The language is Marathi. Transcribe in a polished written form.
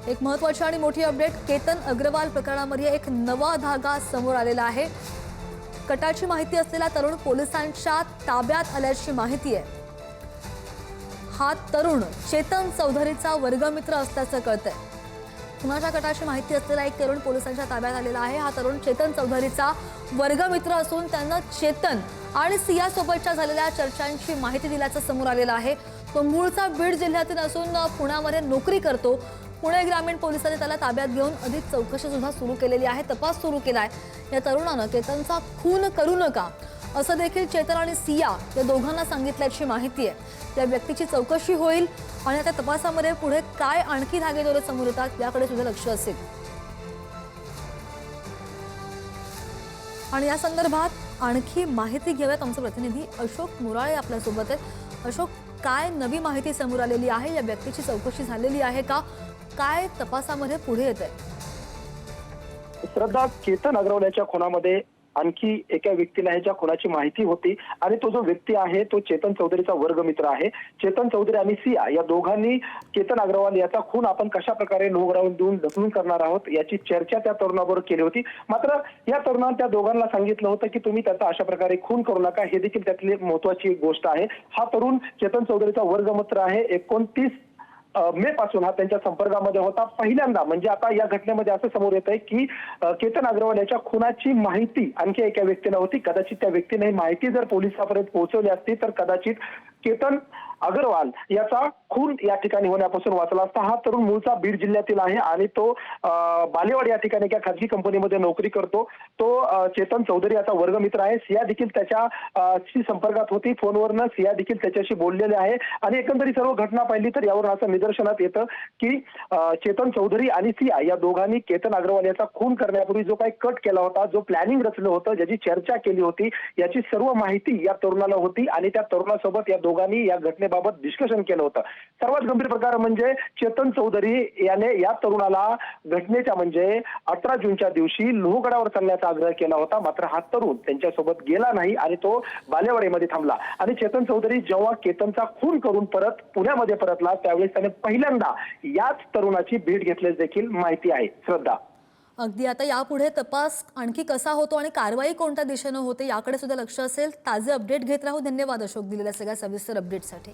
एक महत्त्वाची आणि मोठी अपडेट केतन अग्रवाल प्रकरणामध्ये एक नवा धागा समोर आलेला आहे। कटाची माहिती असलेला तरुण पोलिसांच्या ताब्यात आल्याची माहिती आहे। हा तरुण चेतन चौधरीचा वर्गमित्र असल्याचं कळतंय। कुणाच्या कटाची माहिती असलेला एक तरुण पोलिसांच्या ताब्यात आलेला आहे। हा तरुण चेतन चौधरीचा वर्गमित्र असून त्यानं चेतन आणि सिया सोबतच्या झालेल्या चर्चांची माहिती दिल्याचं समोर आलेलं आहे। तो मूळचा बीड जिल्ह्यातील असून पुण्यामध्ये नोकरी करतो। पुणे ग्रामीण पोलिसांनी त्याला ताब्यात घेऊन अधिक चौकशी सुद्धा सुरू केलेली आहे, तपास सुरू केलाय। या तरुणानं केतनचा खून करू नका असं देखील चेतन आणि सिया या दोघांना सांगितल्याची माहिती आहे। या व्यक्तीची चौकशी होईल आणि त्या तपासामध्ये पुढे काय आणखी धागेदोरे समोर येतात याकडे सुद्धा लक्ष असेल। आणि या संदर्भात आणखी माहिती घेऊयात। आमचे प्रतिनिधी अशोक मुराळे आपल्या सोबत आहेत। अशोक, काय नवी माहिती समोर आलेली आहे? या व्यक्तीची चौकशी झालेली आहे का? काय तपासामध्ये पुढे येतंय? श्रद्धा, केतन अग्रवालच्या खुनामध्ये आणखी एका व्यक्तीला ह्याच्या खुनाची माहिती होती आणि तो जो व्यक्ती आहे तो चेतन चौधरीचा वर्गमित्र आहे। चेतन चौधरी आणि सिया या दोघांनी केतन अग्रवाल याचा खून आपण कशा प्रकारे नो ग्राउंड देऊन ढकलून करणार आहोत याची चर्चा त्या तरुणाबरोबर केली होती। मात्र या तरुणाने त्या दोघांना सांगितलं होतं की तुम्ही त्याचा अशा प्रकारे खून करू नका, हे देखील त्यातली महत्त्वाची गोष्ट आहे। हा तरुण चेतन चौधरीचा वर्गमित्र आहे। 29 मे पासून हा त्यांच्या संपर्कामध्ये होता। पहिल्यांदा म्हणजे आता या घटनेमध्ये असं समोर येत आहे की केतन अग्रवाल याच्या खुनाची माहिती आणखी एका व्यक्तीला होती। कदाचित त्या व्यक्तीने ही माहिती जर पोलिसांपर्यंत पोहोचवली असती तर कदाचित केतन अग्रवाल याचा खून या ठिकाणी होण्यापासून वाचला असता। हा तरुण मूळचा बीड जिल्ह्यातील आहे आणि तो बालेवाडी या ठिकाणी एका खाजगी कंपनीमध्ये नोकरी करतो। तो चेतन चौधरी याचा वर्गमित्र आहे। सिया देखील त्याच्याशी संपर्कात होती, फोनवरनं सिया देखील त्याच्याशी बोललेले आहे आणि एकंदरीत सर्व घटना पाहिली तर यावरून असं निदर्शनात येतं की चेतन चौधरी आणि सिया या दोघांनी केतन अग्रवाल याचा खून करण्यापूर्वी जो काही कट केला होता, जो प्लॅनिंग रचलं होतं, ज्याची चर्चा केली होती, याची सर्व माहिती या तरुणाला होती आणि त्या तरुणासोबत या दोघांनी या घटनेबाबत डिस्कशन केलं होतं। सर्वात गंभीर प्रकार म्हणजे चेतन चौधरी याने या तरुणाला घटनेच्या म्हणजे 18 जूनच्या दिवशी लोहगडावर चालण्याचा आग्रह केला होता। मात्र हा तरुण त्यांच्यासोबत गेला नाही आणि तो बालेवाडीमध्ये थांबला आणि चेतन चौधरी जेव्हा केतनचा खून करून परत पुण्यामध्ये परतला त्यावेळेस त्याने पहिल्यांदा याच तरुणाची भेट घेतल्याची देखील माहिती आहे। श्रद्धा, अगदी आता यापुढे तपास आणखी कसा होतो आणि कारवाई कोणत्या दिशेने होते याकडे सुद्धा लक्ष असेल। ताजे अपडेट घेत राहू। धन्यवाद अशोक, दिलेल्या सगळ्या सविस्तर अपडेटसाठी।